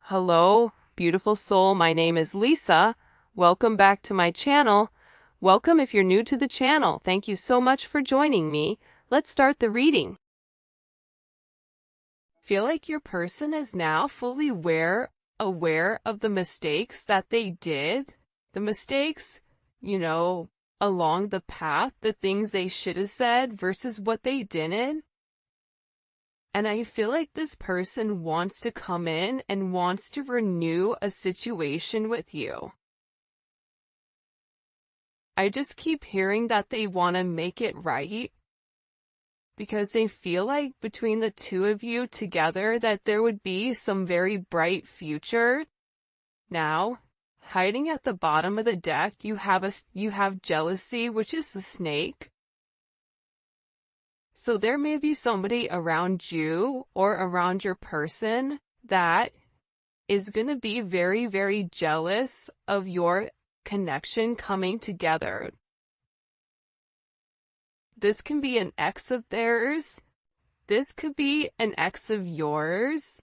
Hello, beautiful soul. My name is Lisa. Welcome back to my channel. Welcome if you're new to the channel. Thank you so much for joining me. Let's start the reading. Feel like your person is now fully aware of the mistakes that they did. The mistakes, along the path, the things they should have said versus what they didn't. And I feel like this person wants to come in and wants to renew a situation with you. I just keep hearing that they want to make it right because they feel like between the two of you together that there would be some very bright future. Now, hiding at the bottom of the deck, you have jealousy, which is the snake. So there may be somebody around you or around your person that is going to be very, very jealous of your connection coming together. This can be an ex of theirs. This could be an ex of yours.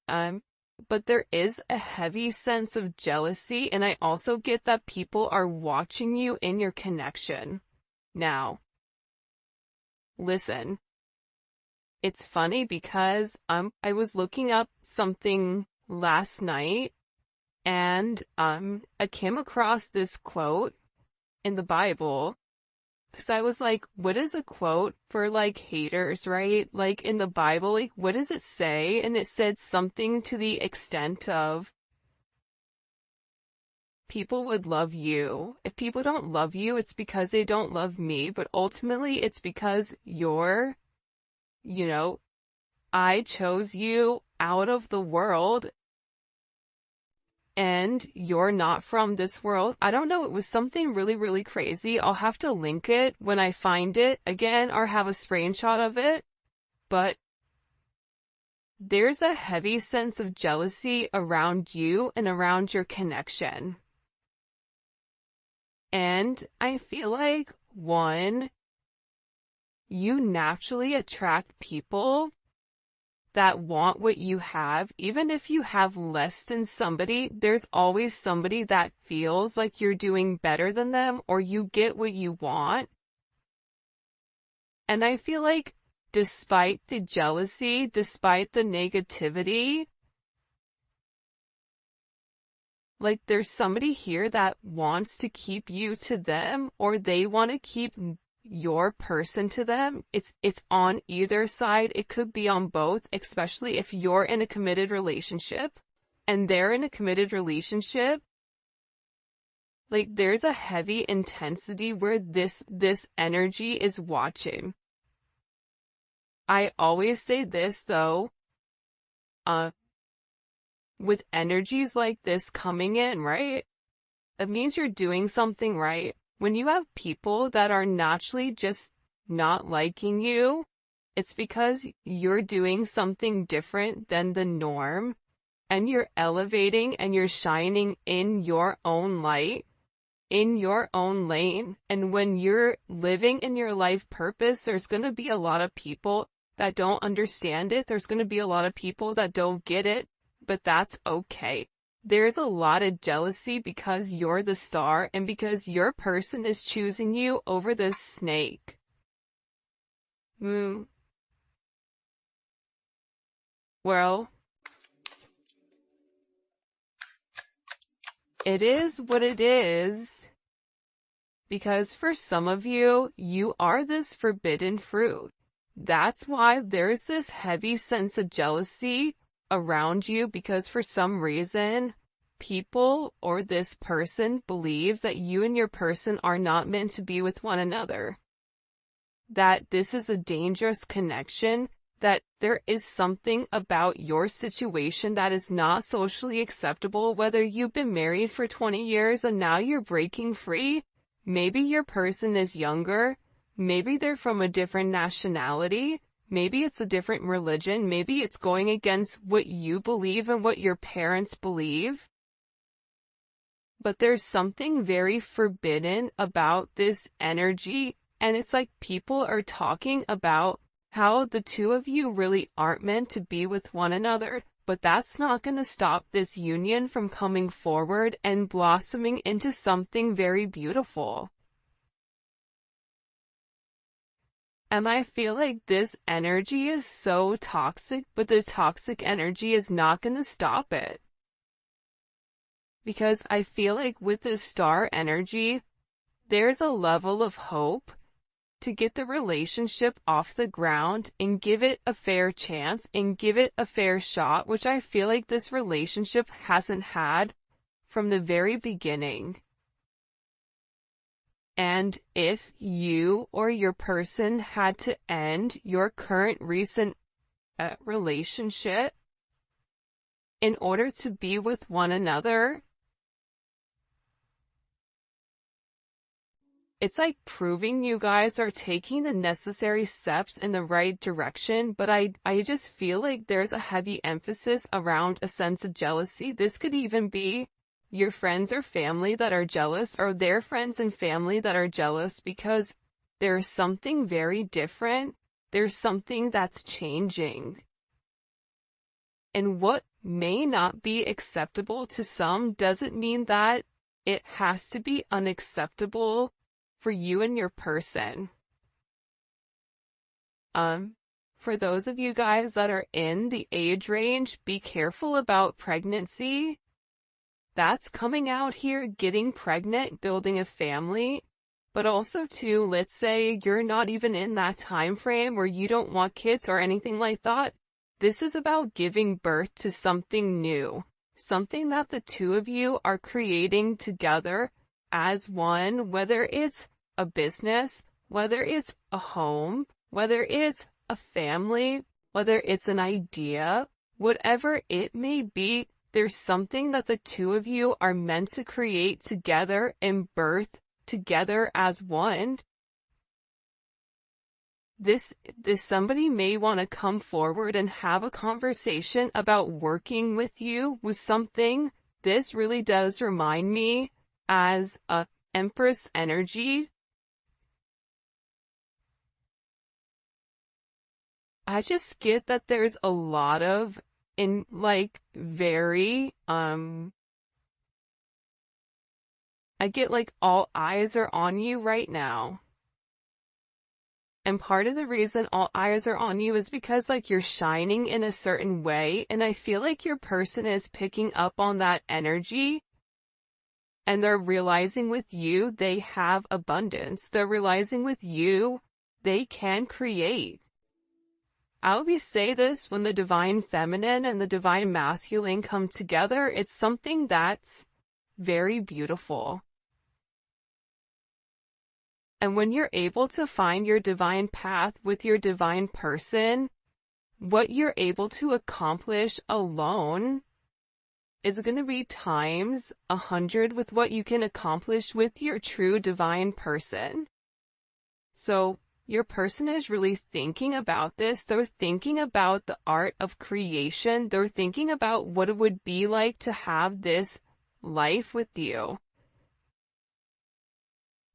But there is a heavy sense of jealousy, and I also get that people are watching you in your connection. Now, listen, it's funny because I was looking up something last night and I came across this quote in the Bible because I was like, what is a quote for like haters, right? Like in the Bible, like what does it say? And it said something to the extent of, people would love you. If people don't love you, it's because they don't love me, but ultimately it's because I chose you out of the world and you're not from this world. I don't know, it was something really, really crazy. I'll have to link it when I find it again or have a screenshot of it, but there's a heavy sense of jealousy around you and around your connection. And I feel like, one, you naturally attract people that want what you have. Even if you have less than somebody, there's always somebody that feels like you're doing better than them or you get what you want. And I feel like despite the jealousy, despite the negativity, like there's somebody here that wants to keep you to them or they want to keep your person to them. It's on either side. It could be on both, especially if you're in a committed relationship and they're in a committed relationship. Like there's a heavy intensity where this energy is watching. I always say this though, with energies like this coming in, right? It means you're doing something right. When you have people that are naturally just not liking you, it's because you're doing something different than the norm, and you're elevating and you're shining in your own light, in your own lane. And when you're living in your life purpose, there's going to be a lot of people that don't understand it. There's going to be a lot of people that don't get it. But that's okay. There's a lot of jealousy because you're the star and because your person is choosing you over this snake. Well, it is what it is because for some of you, you are this forbidden fruit. That's why there's this heavy sense of jealousy around you because for some reason, people or this person believes that you and your person are not meant to be with one another. That this is a dangerous connection, that there is something about your situation that is not socially acceptable, whether you've been married for 20 years and now you're breaking free. Maybe your person is younger. Maybe they're from a different nationality. Maybe it's a different religion. Maybe it's going against what you believe and what your parents believe. But there's something very forbidden about this energy. And it's like people are talking about how the two of you really aren't meant to be with one another. but that's not going to stop this union from coming forward and blossoming into something very beautiful. And I feel like this energy is so toxic, but the toxic energy is not going to stop it. Because I feel like with this star energy, there's a level of hope to get the relationship off the ground and give it a fair chance and give it a fair shot, which I feel like this relationship hasn't had from the very beginning. And if you or your person had to end your current recent relationship in order to be with one another, it's like proving you guys are taking the necessary steps in the right direction, but I just feel like there's a heavy emphasis around a sense of jealousy. This could even be your friends or family that are jealous, or their friends and family that are jealous, because there's something very different. There's something that's changing. And what may not be acceptable to some doesn't mean that it has to be unacceptable for you and your person. For those of you guys that are in the age range, be careful about pregnancy. That's coming out here, getting pregnant, building a family. But also too, let's say you're not even in that time frame where you don't want kids or anything like that. This is about giving birth to something new, something that the two of you are creating together as one, whether it's a business, whether it's a home, whether it's a family, whether it's an idea, whatever it may be. There's something that the two of you are meant to create together and birth together as one. This somebody may want to come forward and have a conversation about working with you with something. This really does remind me as a Empress energy. I just get that there's a lot of I get like all eyes are on you right now. And part of the reason all eyes are on you is because like you're shining in a certain way, and I feel like your person is picking up on that energy, and they're realizing with you they have abundance. They're realizing with you they can create. I always say this, when the divine feminine and the divine masculine come together, it's something that's very beautiful. And when you're able to find your divine path with your divine person, what you're able to accomplish alone is going to be times 100 with what you can accomplish with your true divine person. So your person is really thinking about this. They're thinking about the art of creation. They're thinking about what it would be like to have this life with you.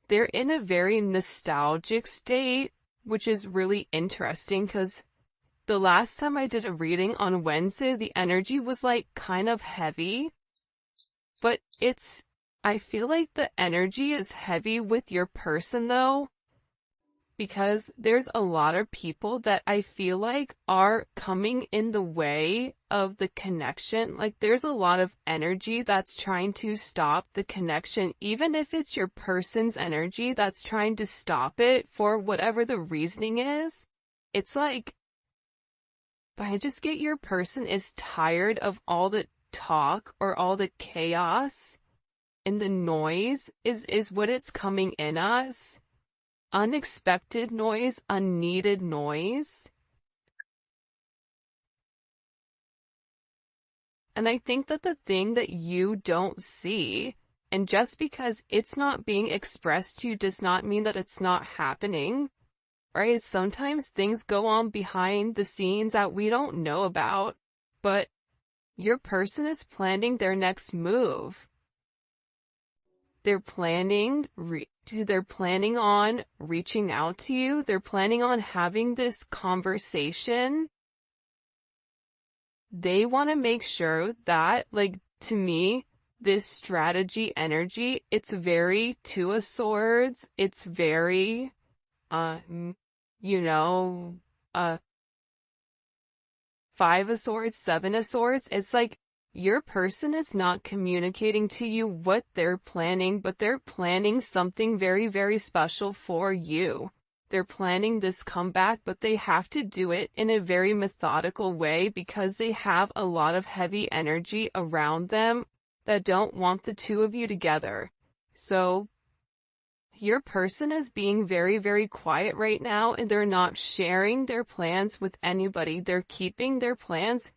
They're in a very nostalgic state, which is really interesting because the last time I did a reading on Wednesday, the energy was like kind of heavy, but I feel like the energy is heavy with your person though, because there's a lot of people that I feel like are coming in the way of the connection. Like there's a lot of energy that's trying to stop the connection, even if it's your person's energy that's trying to stop it for whatever the reasoning is. It's like, but I just get your person is tired of all the talk or all the chaos, and the noise is what it's coming in us. Unexpected noise, unneeded noise. And I think that the thing that you don't see, and just because it's not being expressed to you does not mean that it's not happening, right? Sometimes things go on behind the scenes that we don't know about, but your person is planning their next move. They're planning on reaching out to you. They're planning on having this conversation they want to make sure that, like, to me, this strategy energy, it's very Two of Swords. It's very, you know, Five of Swords, Seven of Swords. It's like your person is not communicating to you what they're planning, but they're planning something very, very special for you. They're planning this comeback, but they have to do it in a very methodical way because they have a lot of heavy energy around them that don't want the two of you together. So your person is being very, very quiet right now, and they're not sharing their plans with anybody. They're keeping their plans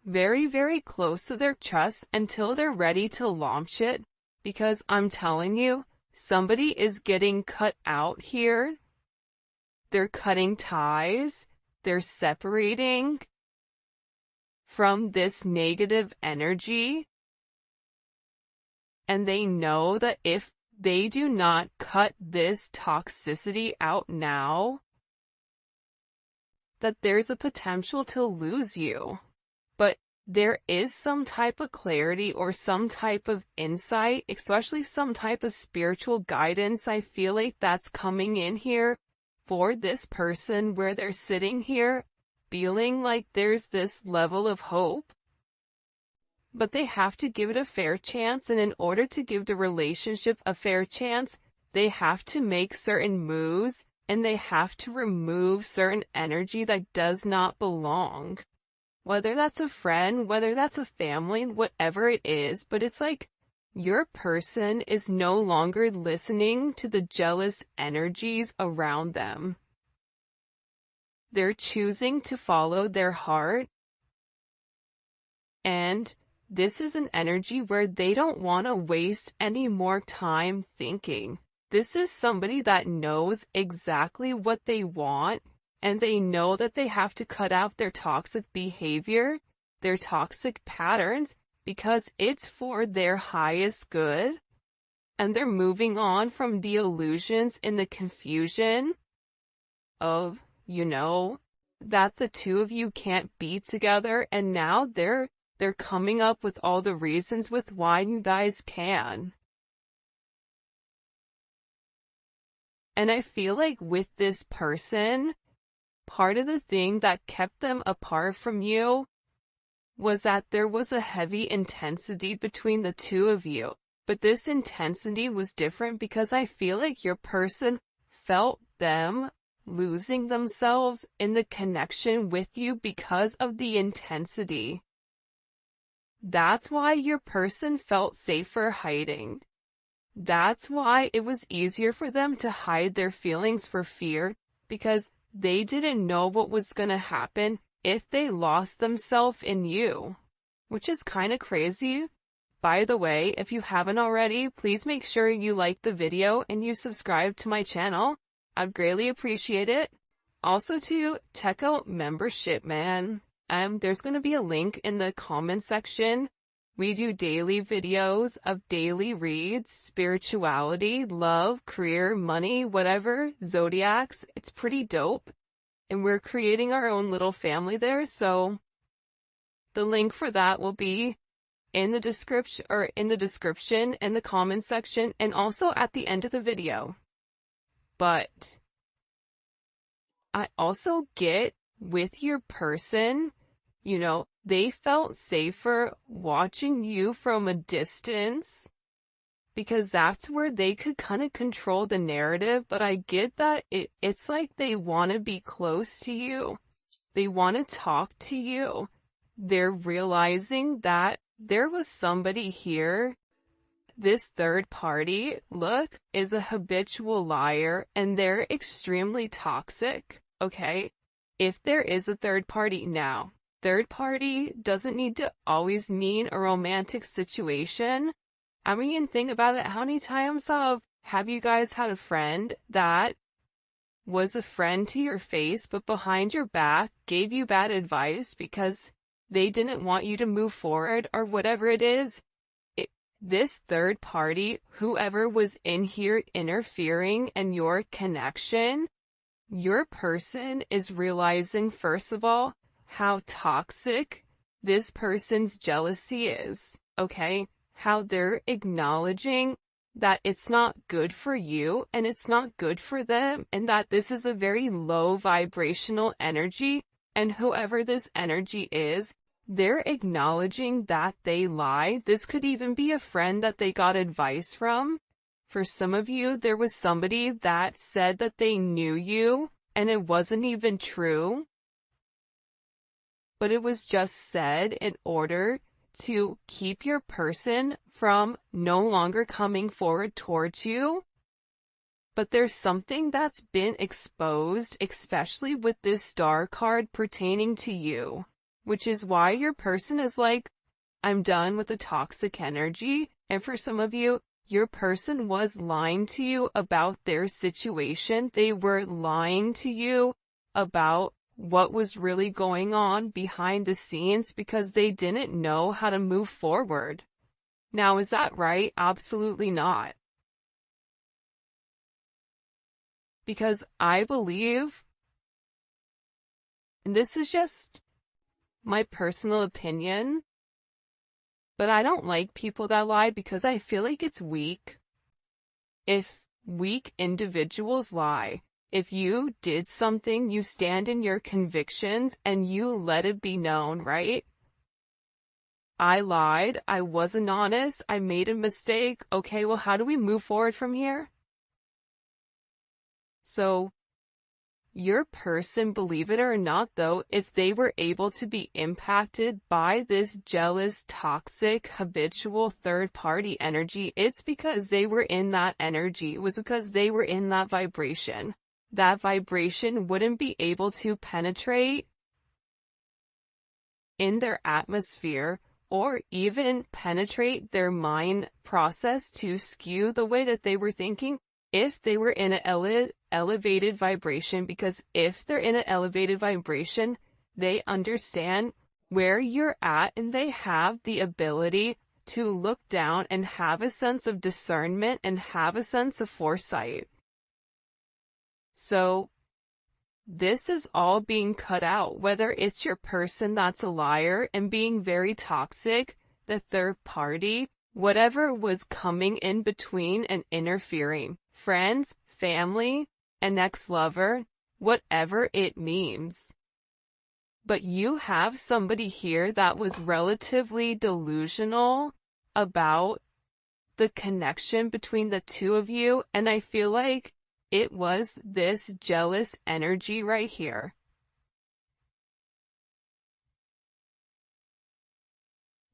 very, very close to their chest until they're ready to launch it, because I'm telling you, somebody is getting cut out here. They're cutting ties. They're separating from this negative energy. And they know that if they do not cut this toxicity out now, that there's a potential to lose you. But there is some type of clarity or some type of insight, especially some type of spiritual guidance. I feel like that's coming in here for this person, where they're sitting here feeling like there's this level of hope. But they have to give it a fair chance, and in order to give the relationship a fair chance, they have to make certain moves, and they have to remove certain energy that does not belong. Whether that's a friend, whether that's a family, whatever it is, but it's like your person is no longer listening to the jealous energies around them. They're choosing to follow their heart, and this is an energy where they don't want to waste any more time thinking. This is somebody that knows exactly what they want, and they know that they have to cut out their toxic behavior, their toxic patterns, because it's for their highest good. And they're moving on from the illusions and the confusion of, that the two of you can't be together, and now they're coming up with all the reasons with why you guys can. And I feel like with this person, part of the thing that kept them apart from you was that there was a heavy intensity between the two of you. But this intensity was different because I feel like your person felt them losing themselves in the connection with you because of the intensity. That's why your person felt safer hiding. That's why it was easier for them to hide their feelings for fear, because they didn't know what was gonna happen if they lost themselves in you. Which is kinda crazy. By the way, if you haven't already, please make sure you like the video and you subscribe to my channel. I'd greatly appreciate it. Also to check out membership, man. There's gonna be a link in the comment section. We do daily videos of daily reads, spirituality, love, career, money, whatever, zodiacs. It's pretty dope. And we're creating our own little family there, so the link for that will be in the description and the comment section, and also at the end of the video. But I also get with your person, they felt safer watching you from a distance because that's where they could kind of control the narrative. But I get that it's like they want to be close to you. They want to talk to you. They're realizing that there was somebody here. This third party, look, is a habitual liar, and they're extremely toxic, okay? If there is a third party now, third party doesn't need to always mean a romantic situation. I mean, think about it. How many times have you guys had a friend that was a friend to your face, but behind your back gave you bad advice because they didn't want you to move forward or whatever it is? This third party, whoever was in here interfering in your connection, your person is realizing, first of all, how toxic this person's jealousy is, okay? How they're acknowledging that it's not good for you and it's not good for them, and that this is a very low vibrational energy, and whoever this energy is, they're acknowledging that they lie. This could even be a friend that they got advice from. For some of you, there was somebody that said that they knew you, and it wasn't even true. But it was just said in order to keep your person from no longer coming forward towards you. But there's something that's been exposed, especially with this star card pertaining to you, which is why your person is like, I'm done with the toxic energy. And for some of you, your person was lying to you about their situation. They were lying to you about what was really going on behind the scenes because they didn't know how to move forward. Now, is that right? Absolutely not. Because I believe, and this is just my personal opinion, but I don't like people that lie because I feel like it's weak. If weak individuals lie, if you did something, you stand in your convictions and you let it be known, right? I lied, I wasn't honest, I made a mistake. Okay, well, how do we move forward from here? So, your person, believe it or not though, if they were able to be impacted by this jealous, toxic, habitual third-party energy, it's because they were in that energy. It was because they were in that vibration. That vibration wouldn't be able to penetrate in their atmosphere or even penetrate their mind process to skew the way that they were thinking if they were in an elevated vibration, because if they're in an elevated vibration, they understand where you're at and they have the ability to look down and have a sense of discernment and have a sense of foresight. So this is all being cut out, whether it's your person that's a liar and being very toxic, the third party, whatever was coming in between and interfering, friends, family, an ex-lover, whatever it means. But you have somebody here that was relatively delusional about the connection between the two of you, and I feel like it was this jealous energy right here.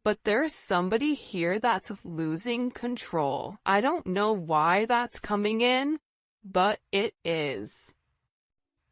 But there's somebody here that's losing control. I don't know why that's coming in, but it is.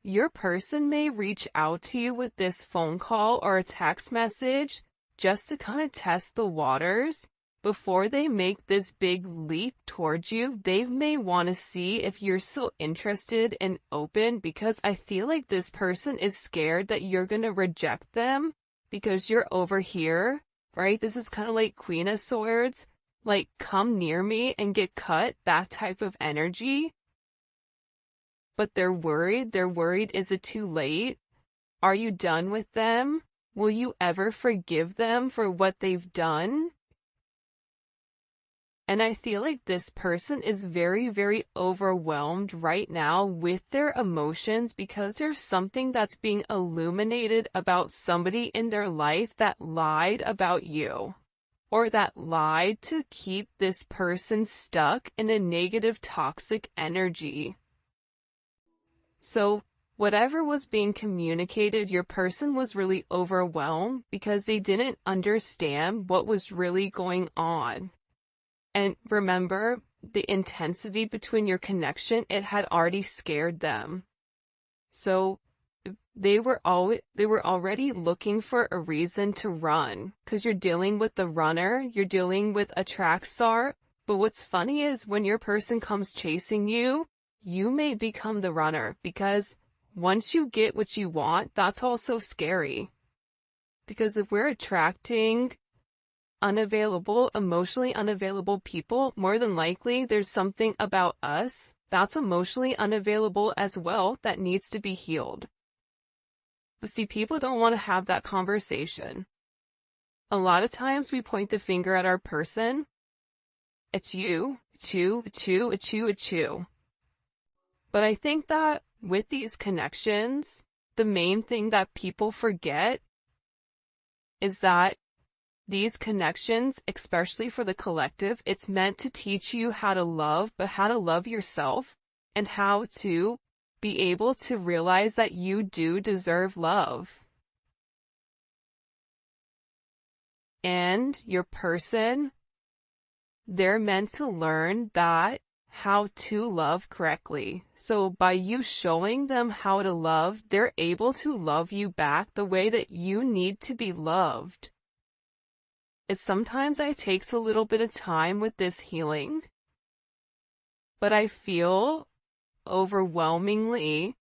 Your person may reach out to you with this phone call or a text message just to kind of test the waters. Before they make this big leap towards you, they may want to see if you're still interested and open, because I feel like this person is scared that you're going to reject them because you're over here, right? This is kind of like Queen of Swords, like come near me and get cut, that type of energy. But they're worried. They're worried, is it too late? Are you done with them? Will you ever forgive them for what they've done? And I feel like this person is very, very overwhelmed right now with their emotions because there's something that's being illuminated about somebody in their life that lied about you, or that lied to keep this person stuck in a negative, toxic energy. So whatever was being communicated, your person was really overwhelmed because they didn't understand what was really going on. And remember, the intensity between your connection, it had already scared them. So they were already looking for a reason to run, because you're dealing with the runner, you're dealing with a track star. But what's funny is when your person comes chasing you, you may become the runner, because once you get what you want, that's also scary. Because if we're attracting emotionally unavailable people, more than likely there's something about us that's emotionally unavailable as well that needs to be healed. But see, people don't want to have that conversation. A lot of times we point the finger at our person. It's you, it's you, it's you, it's you, it's you. But I think that with these connections, the main thing that people forget is that these connections, especially for the collective, it's meant to teach you how to love, but how to love yourself and how to be able to realize that you do deserve love. And your person, they're meant to learn that how to love correctly. So by you showing them how to love, they're able to love you back the way that you need to be loved. Sometimes it takes a little bit of time with this healing, but I feel overwhelmingly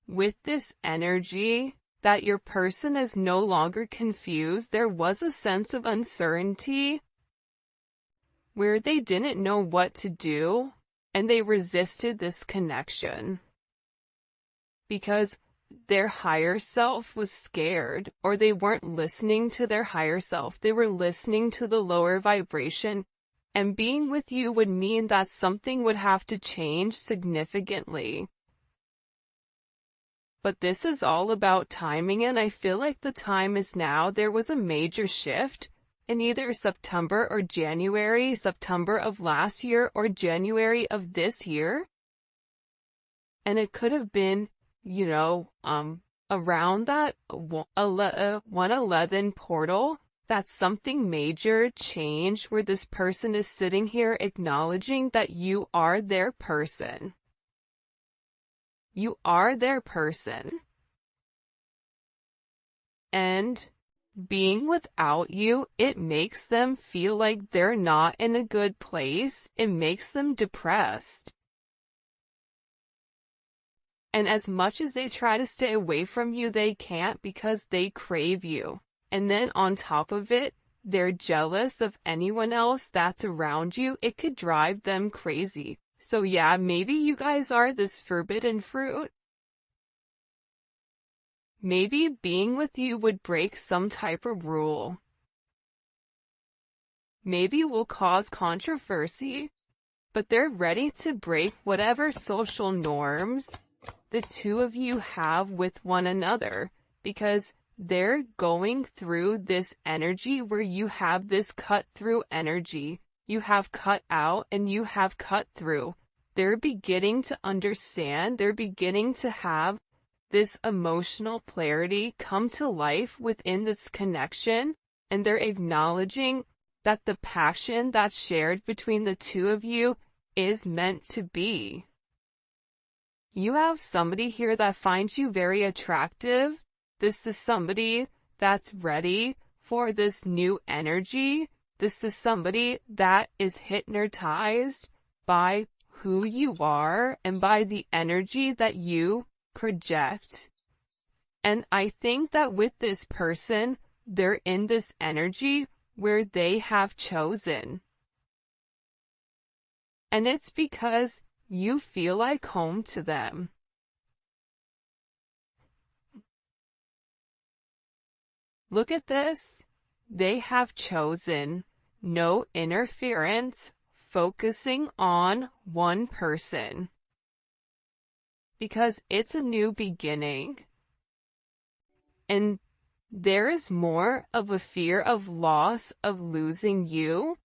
with this energy that your person is no longer confused. There was a sense of uncertainty where they didn't know what to do, and they resisted this connection because their higher self was scared, or they weren't listening to their higher self. They were listening to the lower vibration, and being with you would mean that something would have to change significantly. But this is all about timing, and I feel like the time is now. There was a major shift in either September or January, September of last year or January of this year. And it could have been, around that 111 portal, that something major changed where this person is sitting here acknowledging that you are their person. You are their person. And being without you, it makes them feel like they're not in a good place. It makes them depressed. And as much as they try to stay away from you, they can't because they crave you. And then on top of it, they're jealous of anyone else that's around you. It could drive them crazy. So yeah, maybe you guys are this forbidden fruit. Maybe being with you would break some type of rule. Maybe it will cause controversy, but they're ready to break whatever social norms the two of you have with one another, because they're going through this energy where you have this cut through energy. You have cut out and you have cut through. They're beginning to understand, they're beginning to have this emotional clarity come to life within this connection, and they're acknowledging that the passion that's shared between the two of you is meant to be. You have somebody here that finds you very attractive. This is somebody that's ready for this new energy. This is somebody that is hypnotized by who you are and by the energy that you project. And I think that with this person, they're in this energy where they have chosen. And it's because you feel like home to them. Look at this. They have chosen no interference, focusing on one person. Because it's a new beginning. And there is more of a fear of loss, of losing you,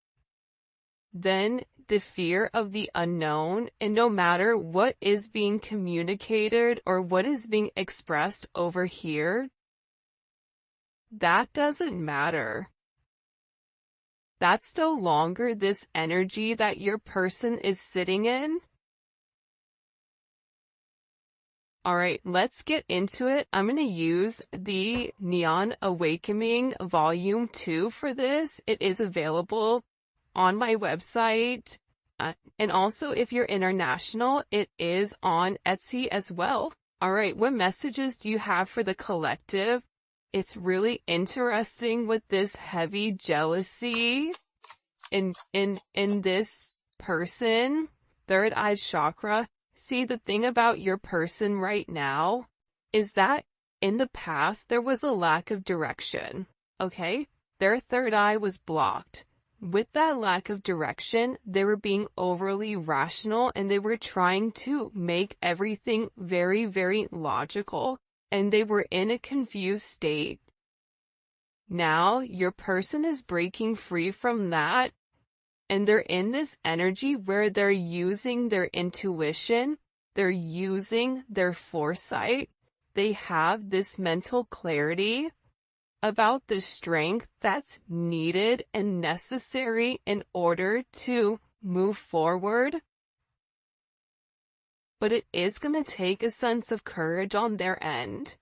than the fear of the unknown. And no matter what is being communicated or what is being expressed over here, that doesn't matter. That's no longer this energy that your person is sitting in. Alright, let's get into it. I'm going to use the Neon Awakening Volume 2 for this. It is available on my website. And also, if you're international, it is on Etsy as well. Alright, what messages do you have for the collective? It's really interesting with this heavy jealousy in this person, third eye chakra. See, the thing about your person right now is that In the past, there was a lack of direction, okay? Their third eye was blocked. With that lack of direction, they were being overly rational and they were trying to make everything very, very logical, and they were in a confused state. Now, your person is breaking free from that, and they're in this energy where they're using their intuition, they're using their foresight, they have this mental clarity about the strength that's needed and necessary in order to move forward. But it is going to take a sense of courage on their end.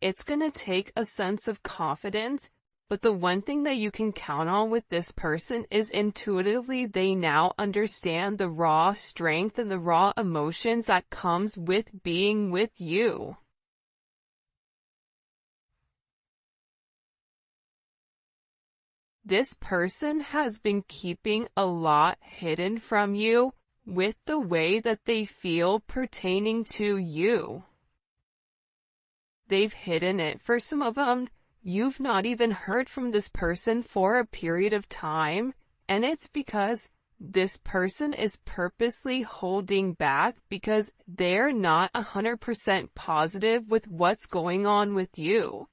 It's going to take a sense of confidence. But the one thing that you can count on with this person is intuitively they now understand the raw strength and the raw emotions that comes with being with you. This person has been keeping a lot hidden from you with the way that they feel pertaining to you. They've hidden it. For some of them, you've not even heard from this person for a period of time, and it's because this person is purposely holding back because they're not 100% positive with what's going on with you,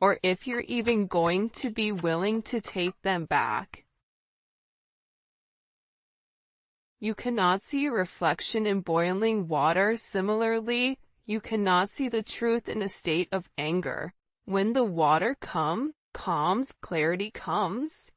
or if you're even going to be willing to take them back. You cannot see a reflection in boiling water. Similarly, you cannot see the truth in a state of anger. When the water calms, clarity comes.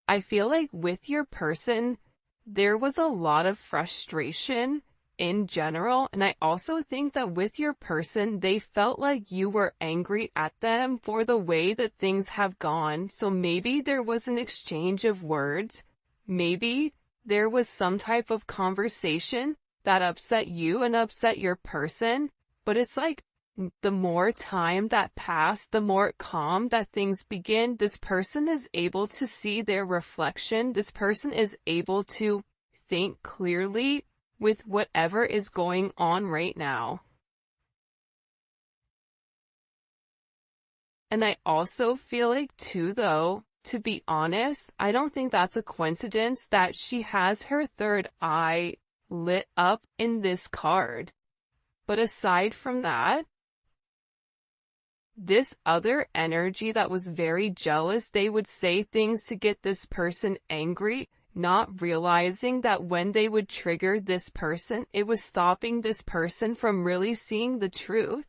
I feel like with your person, there was a lot of frustration in general, and I also think that with your person, they felt like you were angry at them for the way that things have gone. So maybe there was an exchange of words. Maybe there was some type of conversation that upset you and upset your person, but it's like, the more time that passed, the more calm that things begin. This person is able to see their reflection. This person is able to think clearly with whatever is going on right now. And I also feel like too, though, to be honest, I don't think that's a coincidence that she has her third eye lit up in this card. But aside from that, this other energy that was very jealous, they would say things to get this person angry, not realizing that when they would trigger this person, it was stopping this person from really seeing the truth,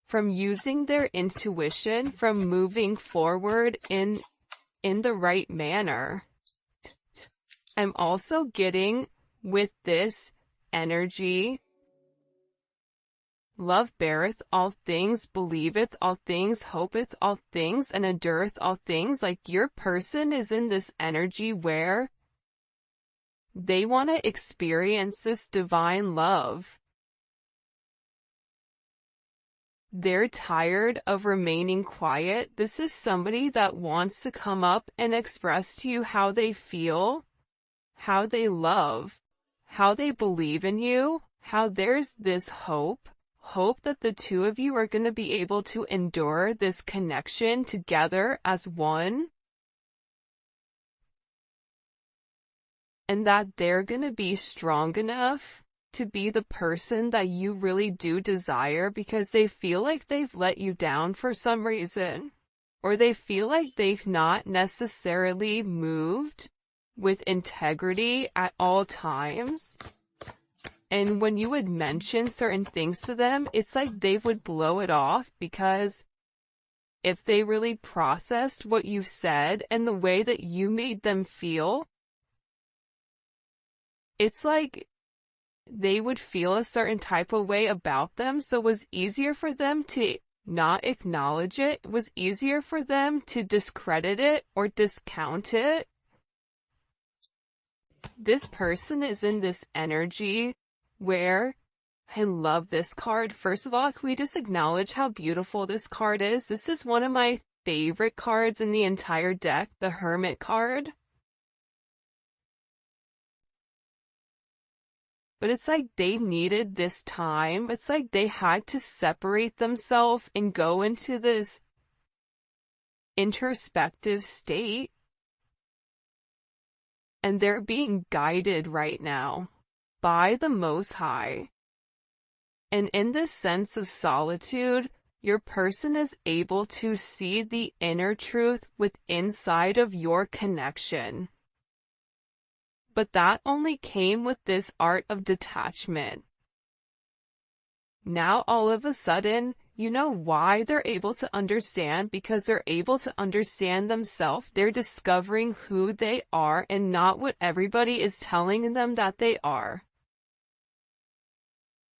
from using their intuition, from moving forward in the right manner. I'm also getting with this energy, love beareth all things, believeth all things, hopeth all things, and endureth all things. Like your person is in this energy where they want to experience this divine love. They're tired of remaining quiet. This is somebody that wants to come up and express to you how they feel, how they love, how they believe in you, how there's this hope that the two of you are going to be able to endure this connection together as one, and that they're going to be strong enough to be the person that you really do desire because they feel like they've let you down for some reason, or they feel like they've not necessarily moved with integrity at all times. And when you would mention certain things to them, it's like they would blow it off because if they really processed what you said and the way that you made them feel, it's like they would feel a certain type of way about them. So it was easier for them to not acknowledge it. It was easier for them to discredit it or discount it. This person is in this energy where I love this card. First of all, can we just acknowledge how beautiful this card is? This is one of my favorite cards in the entire deck, the Hermit card. But it's like they needed this time. It's like they had to separate themselves and go into this introspective state. And they're being guided right now by the Most High. And in this sense of solitude, your person is able to see the inner truth inside of your connection. But that only came with this art of detachment. Now all of a sudden, you know why they're able to understand? Because they're able to understand themselves. They're discovering who they are and not what everybody is telling them that they are.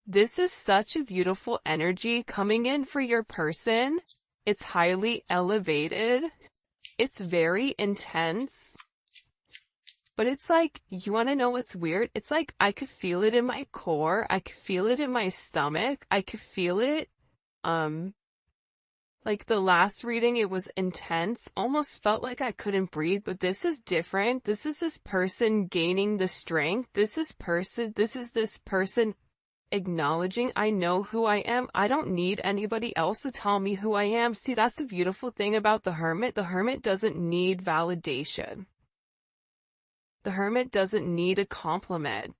This is such a beautiful energy coming in for your person. It's highly elevated. It's very intense. But it's like, you want to know what's weird? It's like I could feel it in my core. I could feel it in my stomach. I could feel it. Like the last reading, it was intense. Almost felt like I couldn't breathe, but this is different. This is this person gaining the strength. This is this person acknowledging, I know who I am. I don't need anybody else to tell me who I am. See, that's the beautiful thing about the Hermit. The Hermit doesn't need validation. The Hermit doesn't need a compliment.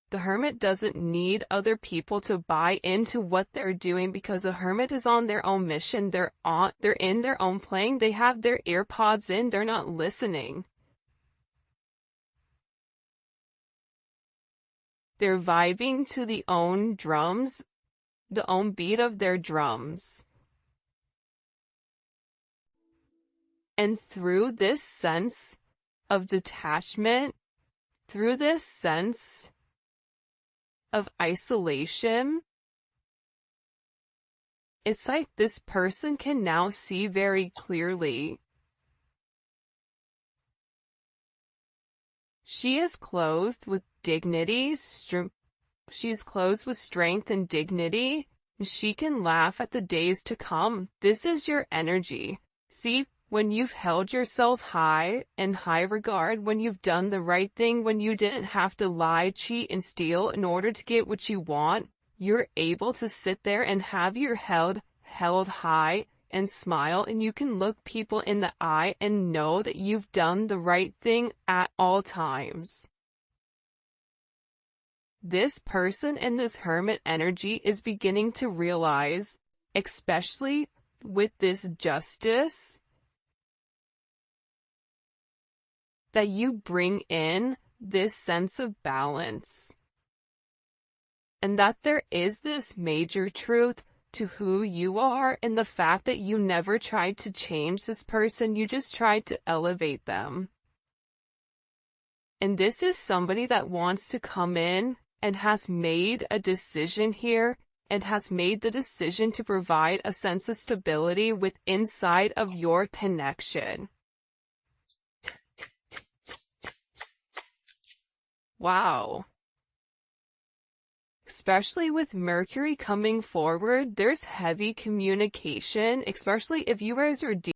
The Hermit doesn't need other people to buy into what they're doing, because the Hermit is on their own mission. They're in their own plane. They have their earpods in. They're not listening. They're vibing to the own drums, the own beat of their drums. And through this sense of detachment, through this sense of isolation, it's like this person can now see very clearly. She is clothed with dignity, she's clothed with strength and dignity. She can laugh at the days to come. This is your energy. See, when you've held yourself high in high regard, when you've done the right thing, when you didn't have to lie, cheat, and steal in order to get what you want, you're able to sit there and have your head held high and smile, and you can look people in the eye and know that you've done the right thing at all times. This person in this Hermit energy is beginning to realize, especially with this justice, that you bring in this sense of balance. And that there is this major truth to who you are, and the fact that you never tried to change this person, you just tried to elevate them. And this is somebody that wants to come in and has made a decision here, and has made the decision to provide a sense of stability inside of your connection. Wow. Especially with Mercury coming forward, there's heavy communication, especially if you guys are